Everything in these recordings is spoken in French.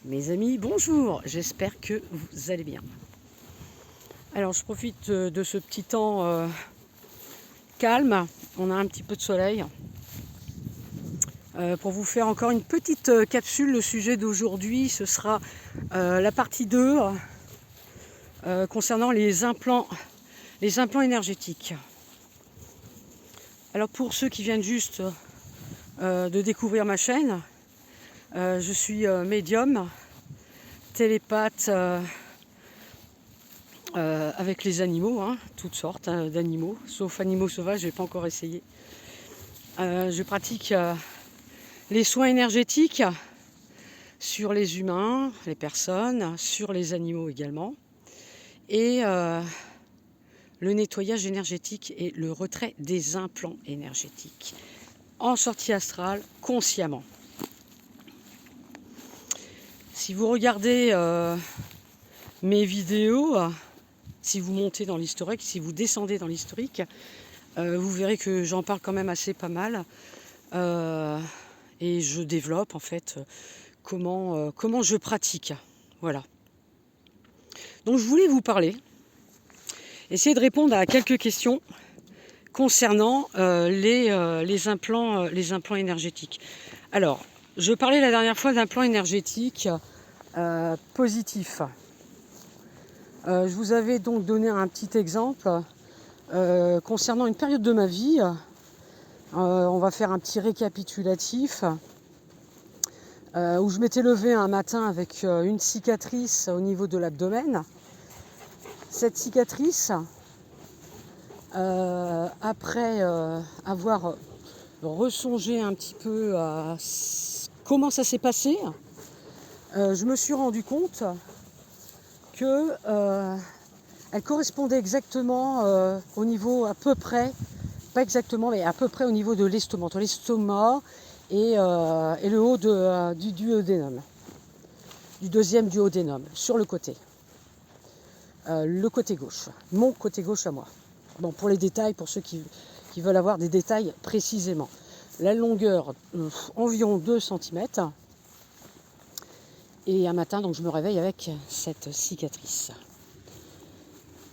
Mes amis, bonjour, j'espère que vous allez bien. Alors je profite de ce petit temps calme, on a un petit peu de soleil, pour vous faire encore une petite capsule. Le sujet d'aujourd'hui, ce sera la partie 2 concernant les implants énergétiques. Alors pour ceux qui viennent juste de découvrir ma chaîne, je suis médium, télépathe avec les animaux, toutes sortes d'animaux, sauf animaux sauvages, je n'ai pas encore essayé. Je pratique les soins énergétiques sur les humains, les personnes, sur les animaux également, et le nettoyage énergétique et le retrait des implants énergétiques en sortie astrale consciemment. Si vous regardez mes vidéos, si vous montez dans l'historique, si vous descendez dans l'historique, vous verrez que j'en parle quand même assez pas mal. Et je développe en fait comment je pratique. Voilà. Donc je voulais vous parler, essayer de répondre à quelques questions concernant les implants énergétiques. Alors, je parlais la dernière fois d'implants énergétiques positifs. Je vous avais donc donné un petit exemple concernant une période de ma vie. On va faire un petit récapitulatif où je m'étais levée un matin avec une cicatrice au niveau de l'abdomen. Cette cicatrice, après avoir ressongé un petit peu à comment ça s'est passé, je me suis rendu compte que elle correspondait exactement au niveau à peu près, pas exactement, mais à peu près au niveau de l'estomac, entre l'estomac et le haut du duodénum, du deuxième duodénum, sur le côté gauche, mon côté gauche à moi. Bon, pour les détails, pour ceux qui veulent avoir des détails précisément, la longueur environ 2 cm. Et un matin, donc je me réveille avec cette cicatrice.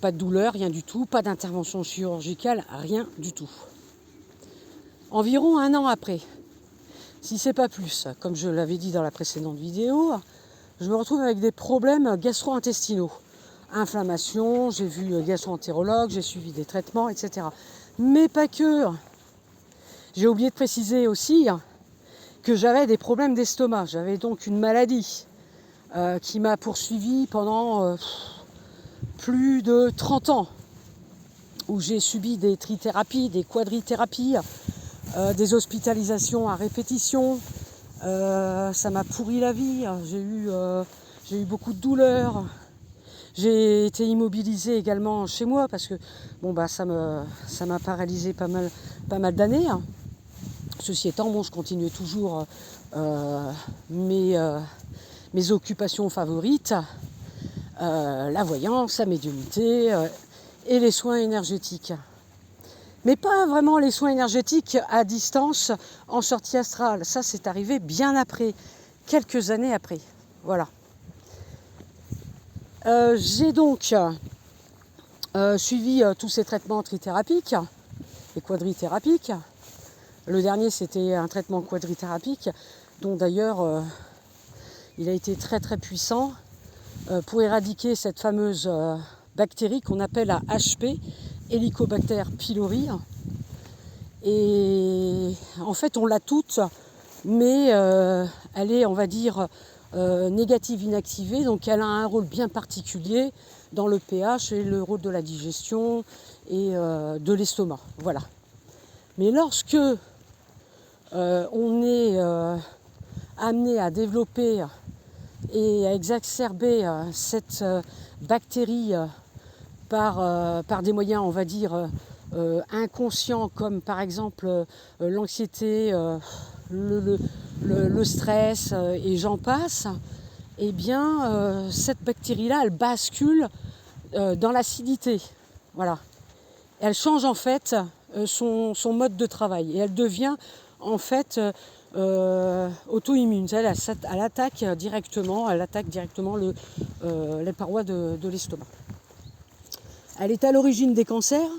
Pas de douleur, rien du tout, pas d'intervention chirurgicale, rien du tout. Environ 1 an après, si c'est pas plus, comme je l'avais dit dans la précédente vidéo, je me retrouve avec des problèmes gastro-intestinaux. Inflammation, j'ai vu gastro-entérologue, j'ai suivi des traitements, etc. Mais pas que. J'ai oublié de préciser aussi que j'avais des problèmes d'estomac. J'avais donc une maladie qui m'a poursuivi pendant plus de 30 ans, où j'ai subi des trithérapies, des quadrithérapies, des hospitalisations à répétition. Ça m'a pourri la vie, j'ai eu beaucoup de douleurs. J'ai été immobilisée également chez moi parce que ça m'a paralysé pas mal d'années. Ceci étant, je continuais toujours mes occupations favorites, la voyance, la médiumnité et les soins énergétiques. Mais pas vraiment les soins énergétiques à distance en sortie astrale. Ça, c'est arrivé bien après, quelques années après. Voilà. J'ai donc suivi tous ces traitements trithérapiques et quadrithérapiques. Le dernier, c'était un traitement quadrithérapique, dont d'ailleurs il a été très très puissant pour éradiquer cette fameuse bactérie qu'on appelle la HP, Helicobacter pylori. Et en fait, on l'a toute, mais elle est, on va dire, négative inactivée, donc elle a un rôle bien particulier dans le pH et le rôle de la digestion et de l'estomac. Voilà. Mais lorsque on est amené à développer et à exacerber cette bactérie par des moyens, on va dire, inconscients, comme par exemple l'anxiété, le stress et j'en passe, eh bien cette bactérie-là, elle bascule dans l'acidité. Voilà. Elle change en fait son mode de travail et elle devient en fait auto-immune. Elle attaque directement les parois de l'estomac. Elle est à l'origine des cancers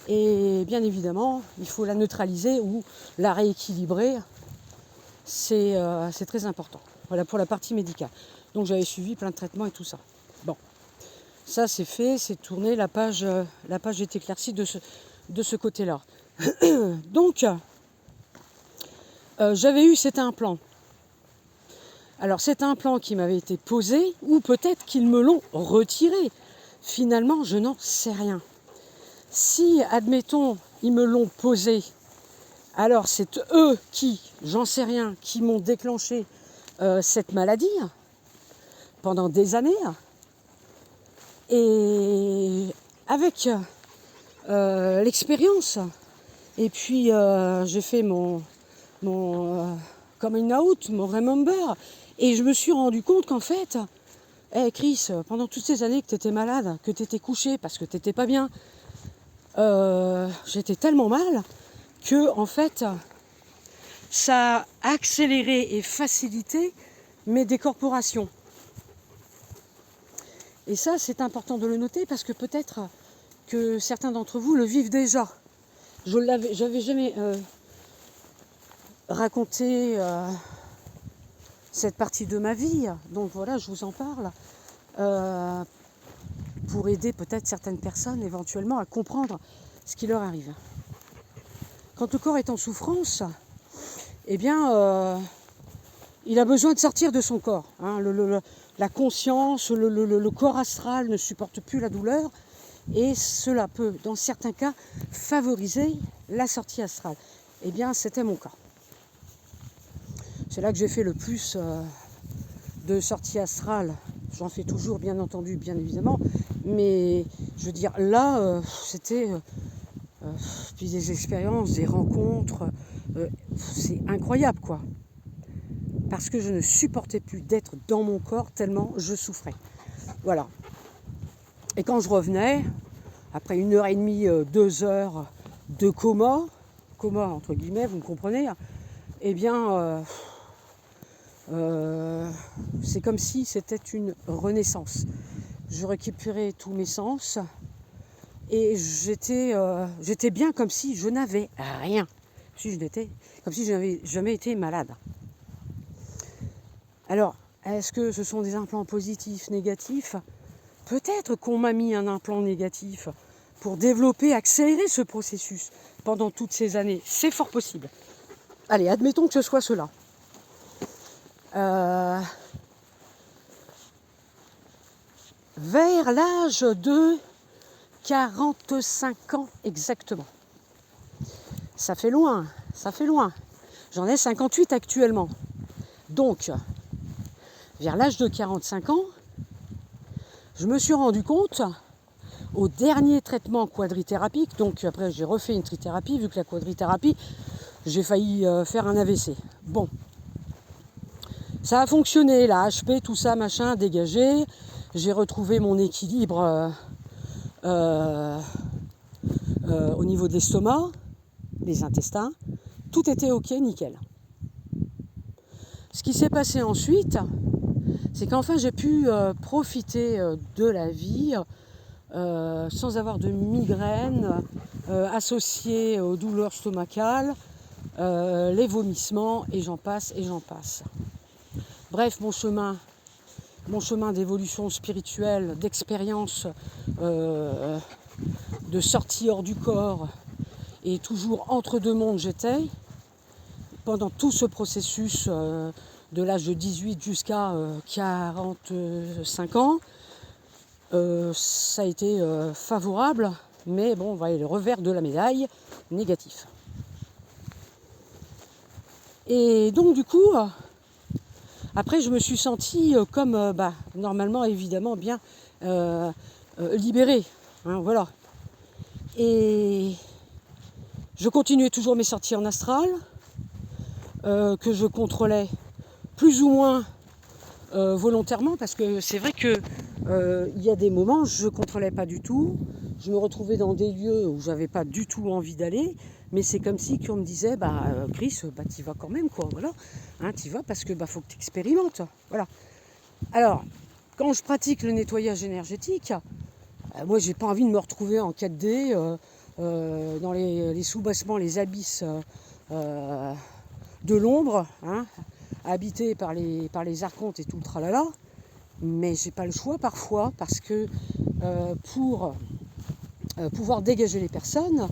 et bien évidemment, il faut la neutraliser ou la rééquilibrer. C'est très important. Voilà pour la partie médicale. Donc j'avais suivi plein de traitements et tout ça. Bon, ça c'est fait, c'est tourné, la page est éclaircie de ce côté-là. Donc, j'avais eu cet implant. Alors cet implant qui m'avait été posé, ou peut-être qu'ils me l'ont retiré. Finalement, je n'en sais rien. Si, admettons, ils me l'ont posé, alors c'est eux qui, j'en sais rien, qui m'ont déclenché cette maladie pendant des années. Et avec l'expérience, et puis j'ai fait mon coming out, mon remember, et je me suis rendu compte qu'en fait, Chris, pendant toutes ces années que tu étais malade, que tu étais couché parce que tu n'étais pas bien, j'étais tellement mal que en fait, ça a accéléré et facilité mes décorporations. Et ça, c'est important de le noter parce que peut-être que certains d'entre vous le vivent déjà. J'avais jamais raconté cette partie de ma vie, donc voilà, je vous en parle pour aider peut-être certaines personnes éventuellement à comprendre ce qui leur arrive. Quand le corps est en souffrance, eh bien, il a besoin de sortir de son corps. Hein. La conscience, le corps astral ne supporte plus la douleur et cela peut, dans certains cas, favoriser la sortie astrale. Eh bien, c'était mon cas. C'est là que j'ai fait le plus de sorties astrales. J'en fais toujours, bien entendu, bien évidemment. Mais, je veux dire, là, c'était puis des expériences, des rencontres. C'est incroyable, quoi. Parce que je ne supportais plus d'être dans mon corps tellement je souffrais. Voilà. Et quand je revenais, après 1h30, 2 heures de coma entre guillemets, vous me comprenez, eh bien, c'est comme si c'était une renaissance. Je récupérais tous mes sens et j'étais bien comme si je n'avais rien. Comme si je n'avais jamais été malade. Alors, est-ce que ce sont des implants positifs, négatifs ? Peut-être qu'on m'a mis un implant négatif pour développer, accélérer ce processus pendant toutes ces années. C'est fort possible. Allez, admettons que ce soit cela. Vers l'âge de 45 ans exactement. Ça fait loin. J'en ai 58 actuellement. Donc, vers l'âge de 45 ans, je me suis rendu compte, au dernier traitement quadrithérapique, donc après j'ai refait une trithérapie, vu que la quadrithérapie, j'ai failli faire un AVC. Bon, ça a fonctionné, la HP, tout ça, machin, dégagé. J'ai retrouvé mon équilibre au niveau de l'estomac, des intestins. Tout était ok, nickel. Ce qui s'est passé ensuite, c'est qu'enfin j'ai pu profiter de la vie sans avoir de migraine associée aux douleurs stomacales, les vomissements et j'en passe. Bref, mon chemin d'évolution spirituelle, d'expérience, de sortie hors du corps et toujours entre deux mondes j'étais. Pendant tout ce processus de l'âge de 18 jusqu'à 45 ans, ça a été favorable, mais bon, voilà, le revers de la médaille, négatif. Et donc du coup, après je me suis sentie comme, normalement, évidemment, bien libérée, hein, voilà. Et je continuais toujours mes sorties en astral, que je contrôlais plus ou moins volontairement, parce que c'est vrai que il y a des moments je ne contrôlais pas du tout, je me retrouvais dans des lieux où j'avais pas du tout envie d'aller, mais c'est comme si on me disait, Chris, t'y vas quand même, quoi, voilà, hein, t'y vas parce que faut que tu expérimentes, voilà. Alors, quand je pratique le nettoyage énergétique, moi j'ai pas envie de me retrouver en 4D dans les sous-bassements, les abysses de l'ombre, hein, habités par les archontes et tout le tralala, mais j'ai pas le choix parfois parce que pour pouvoir dégager les personnes,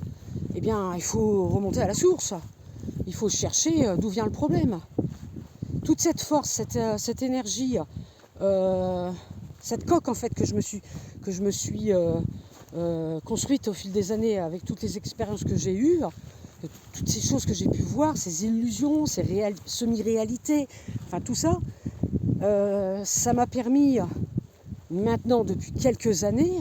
eh bien, il faut remonter à la source. Il faut chercher d'où vient le problème. Toute cette force, cette énergie, cette coque en fait que je me suis construite au fil des années avec toutes les expériences que j'ai eues, toutes ces choses que j'ai pu voir, ces illusions, ces semi-réalités, enfin tout ça, ça m'a permis maintenant depuis quelques années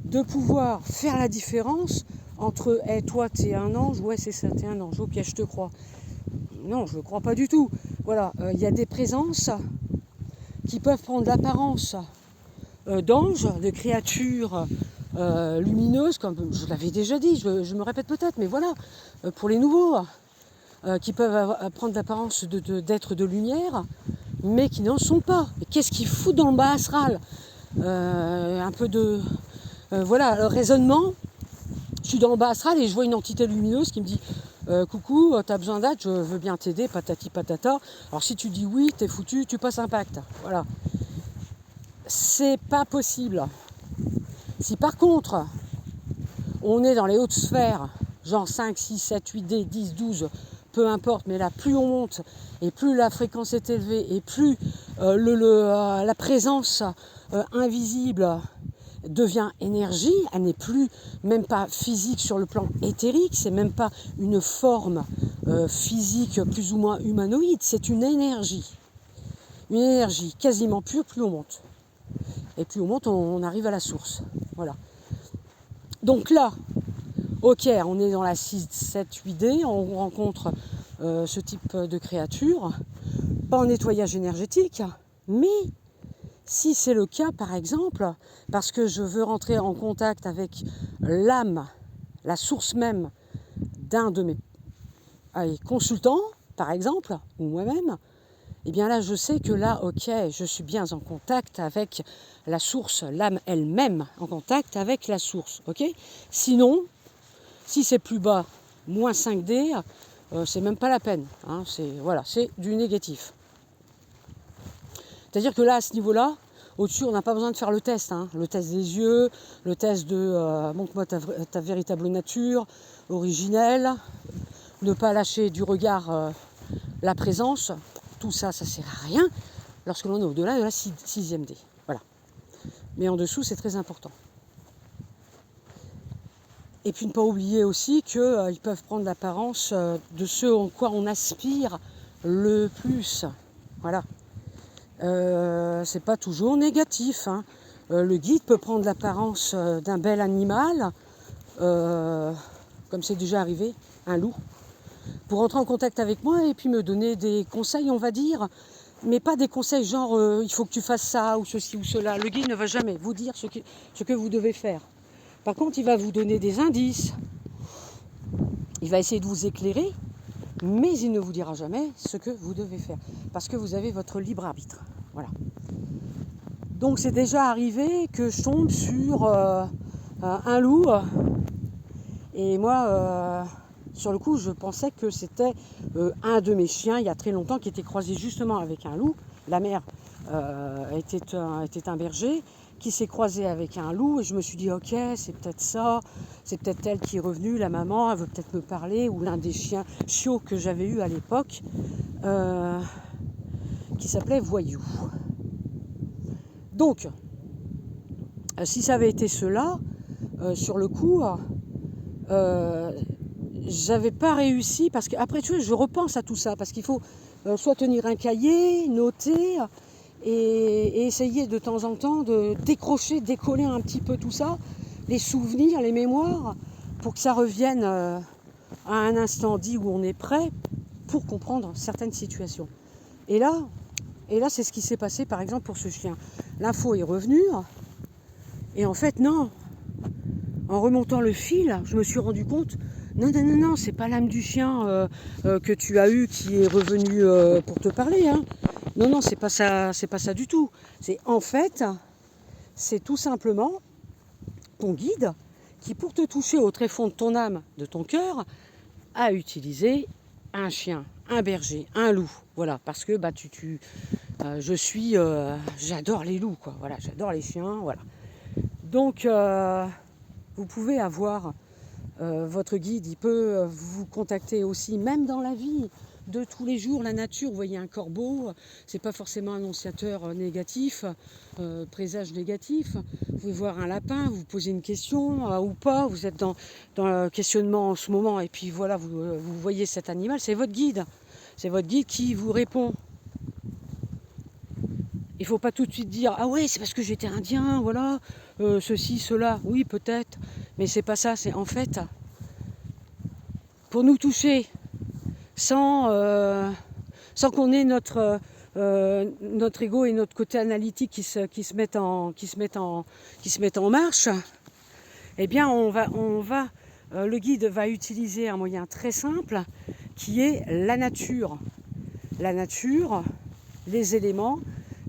de pouvoir faire la différence entre toi t'es un ange, ouais c'est ça, t'es un ange, ok je te crois. Non, je ne le crois pas du tout. Voilà, y a des présences qui peuvent prendre l'apparence d'anges, de créatures lumineuses, comme je l'avais déjà dit, je me répète peut-être, mais voilà, pour les nouveaux, qui peuvent prendre l'apparence d'être de lumière, mais qui n'en sont pas. Et qu'est-ce qu'ils foutent dans le bas astral? Un peu de... voilà, le raisonnement. Je suis dans le bas astral et je vois une entité lumineuse qui me dit coucou, t'as besoin d'aide, je veux bien t'aider, patati patata. Alors si tu dis oui, t'es foutu, tu passes un pacte. Voilà. C'est pas possible. Si par contre, on est dans les hautes sphères, genre 5, 6, 7, 8D, 10, 12, peu importe, mais là, plus on monte, et plus la fréquence est élevée, et plus la présence invisible devient énergie, elle n'est plus même pas physique sur le plan éthérique, c'est même pas une forme physique plus ou moins humanoïde, c'est une énergie quasiment pure. Plus on monte, et plus on monte, on arrive à la source, voilà. Donc là, ok, on est dans la 6, 7, 8D, on rencontre ce type de créature, pas en nettoyage énergétique, mais si c'est le cas, par exemple, parce que je veux rentrer en contact avec l'âme, la source même d'un de mes consultants, par exemple, ou moi-même, eh bien là, je sais que là, ok, je suis bien en contact avec la source, l'âme elle-même, en contact avec la source, ok? Sinon, si c'est plus bas, moins 5D, c'est même pas la peine, hein, c'est du négatif. C'est-à-dire que là, à ce niveau-là, au-dessus, on n'a pas besoin de faire le test. Hein. Le test des yeux, le test de montre-moi ta véritable nature, originelle, ne pas lâcher du regard la présence. Tout ça, ça ne sert à rien lorsque l'on est au-delà de la 6e D. Voilà. Mais en dessous, c'est très important. Et puis ne pas oublier aussi qu'ils peuvent prendre l'apparence de ce en quoi on aspire le plus. Voilà. C'est pas toujours négatif. Hein. Le guide peut prendre l'apparence d'un bel animal, comme c'est déjà arrivé, un loup, pour entrer en contact avec moi et puis me donner des conseils, on va dire, mais pas des conseils genre il faut que tu fasses ça ou ceci ou cela. Le guide ne va jamais vous dire ce que vous devez faire. Par contre, il va vous donner des indices. Il va essayer de vous éclairer, mais il ne vous dira jamais ce que vous devez faire, parce que vous avez votre libre arbitre. Voilà. Donc c'est déjà arrivé que je tombe sur un loup, et moi, sur le coup, je pensais que c'était un de mes chiens, il y a très longtemps, qui était croisé justement avec un loup. La mère était un berger, qui s'est croisé avec un loup, et je me suis dit, ok, c'est peut-être ça, c'est peut-être elle qui est revenue, la maman, elle veut peut-être me parler, ou l'un des chiots que j'avais eu à l'époque, qui s'appelait Voyou. Donc, si ça avait été cela, sur le coup, j'avais pas réussi, parce qu'après, tu vois, je repense à tout ça, parce qu'il faut soit tenir un cahier, noter, et essayer de temps en temps de décrocher, décoller un petit peu tout ça, les souvenirs, les mémoires, pour que ça revienne à un instant dit où on est prêt pour comprendre certaines situations. Et là, c'est ce qui s'est passé par exemple pour ce chien. L'info est revenue, et en fait non. En remontant le fil, je me suis rendu compte Non, non, non, non, c'est pas l'âme du chien que tu as eu qui est revenu pour te parler. Hein. Non, non, c'est pas ça du tout. C'est en fait, c'est tout simplement ton guide qui, pour te toucher au tréfonds de ton âme, de ton cœur, a utilisé un chien, un berger, un loup. Voilà, parce que bah, j'adore les loups, quoi. Voilà, j'adore les chiens, voilà. Donc, vous pouvez avoir votre guide, il peut vous contacter aussi, même dans la vie de tous les jours, la nature. Vous voyez un corbeau, c'est pas forcément annonciateur négatif, présage négatif. Vous pouvez voir un lapin, vous posez une question ou pas, vous êtes dans le questionnement en ce moment, et puis voilà, vous voyez cet animal, c'est votre guide. C'est votre guide qui vous répond. Il ne faut pas tout de suite dire « Ah ouais, c'est parce que j'étais indien, voilà, ceci, cela. » Oui, peut-être, mais c'est pas ça. C'est en fait, pour nous toucher, sans qu'on ait notre ego et notre côté analytique qui se mettent en marche, eh bien, le guide va utiliser un moyen très simple qui est la nature. La nature, les éléments,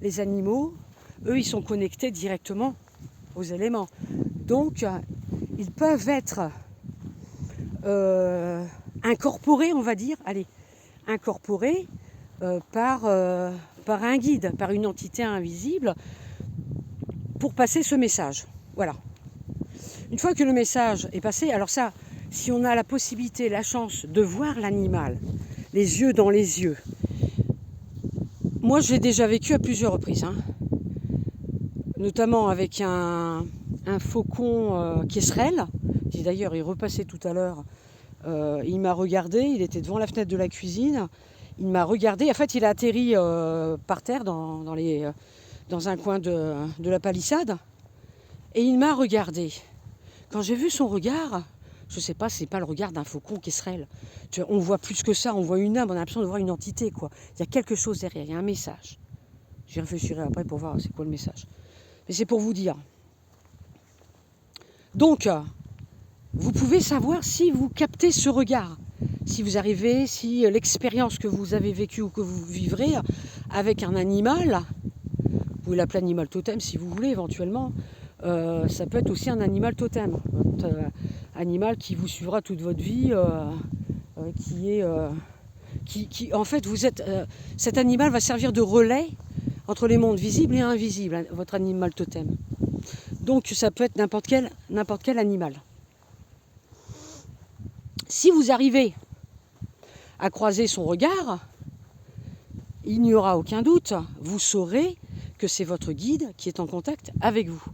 les animaux, eux, ils sont connectés directement aux éléments. Donc, ils peuvent être incorporés, on va dire, incorporés par un guide, par une entité invisible, pour passer ce message. Voilà. Une fois que le message est passé, alors ça, si on a la possibilité, la chance de voir l'animal, les yeux dans les yeux, moi, je l'ai déjà vécu à plusieurs reprises, hein. Notamment avec un faucon quesserelle, qui d'ailleurs est repassé tout à l'heure. Il m'a regardé, il était devant la fenêtre de la cuisine, il m'a regardé, en fait il a atterri par terre dans un coin de la palissade, et il m'a regardé. Quand j'ai vu son regard, je ne sais pas, c'est pas le regard d'un faucon quesserelle. On voit plus que ça, on voit une âme, on a l'impression de voir une entité, quoi. Il y a quelque chose derrière, il y a un message. J'y réfléchirai après pour voir c'est quoi le message. Mais c'est pour vous dire. Donc, vous pouvez savoir si vous captez ce regard, si vous arrivez, si l'expérience que vous avez vécue ou que vous vivrez avec un animal, vous pouvez l'appeler animal totem si vous voulez éventuellement, ça peut être aussi un animal totem, animal qui vous suivra toute votre vie, qui en fait vous êtes, cet animal va servir de relais entre les mondes visibles et invisibles, votre animal totem. Donc ça peut être n'importe quel animal. Si vous arrivez à croiser son regard, il n'y aura aucun doute, vous saurez que c'est votre guide qui est en contact avec vous.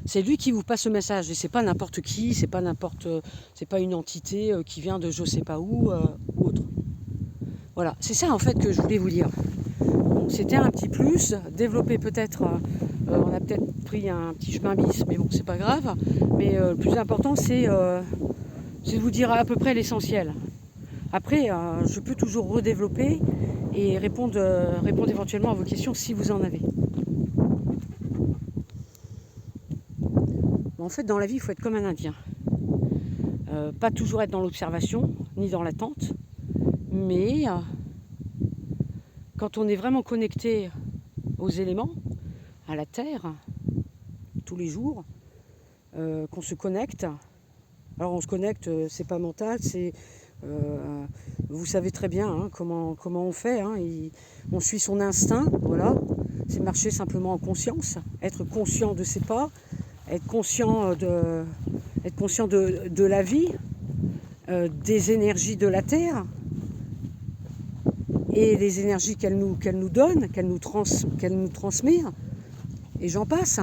C'est lui qui vous passe le message, et c'est pas n'importe qui, c'est pas une entité qui vient de je sais pas où ou autre. Voilà, c'est ça en fait que je voulais vous dire. Bon, c'était un petit plus, développer peut-être, on a peut-être pris un petit chemin bis, mais bon, c'est pas grave. Mais le plus important, c'est de vous dire à peu près l'essentiel. Après, je peux toujours redévelopper et répondre éventuellement à vos questions si vous en avez. En fait, dans la vie, il faut être comme un Indien. Pas toujours être dans l'observation, ni dans l'attente, mais quand on est vraiment connecté aux éléments, à la terre, tous les jours, qu'on se connecte. Alors on se connecte, c'est pas mental, c'est vous savez très bien hein, comment on fait. Hein, on suit son instinct, voilà. C'est marcher simplement en conscience, être conscient de ses pas, être conscient de la vie, des énergies de la terre et les énergies qu'elle nous donne, qu'elle nous transmet, et j'en passe.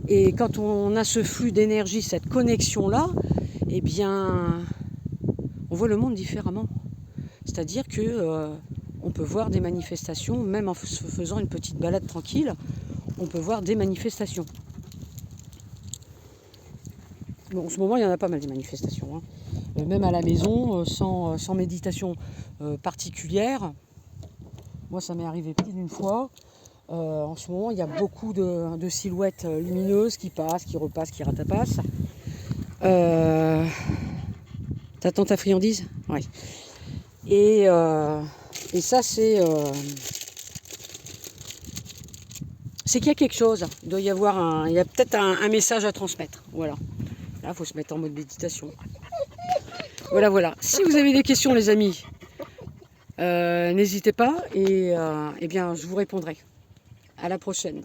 Et quand on a ce flux d'énergie, cette connexion-là, eh bien, on voit le monde différemment. C'est-à-dire que on peut voir des manifestations, même en faisant une petite balade tranquille, on peut voir des manifestations. Bon, en ce moment, il y en a pas mal des manifestations. Hein. Même à la maison, sans méditation particulière. Moi, ça m'est arrivé plus d'une fois. En ce moment, il y a beaucoup de silhouettes lumineuses qui passent, qui repassent, qui ratapassent. T'attends ta friandise? Oui. Et ça, c'est qu'il y a quelque chose. Il doit y avoir il y a peut-être un message à transmettre. Voilà. Là, il faut se mettre en mode méditation. Voilà, voilà. Si vous avez des questions, les amis, n'hésitez pas. Et bien, je vous répondrai. À la prochaine.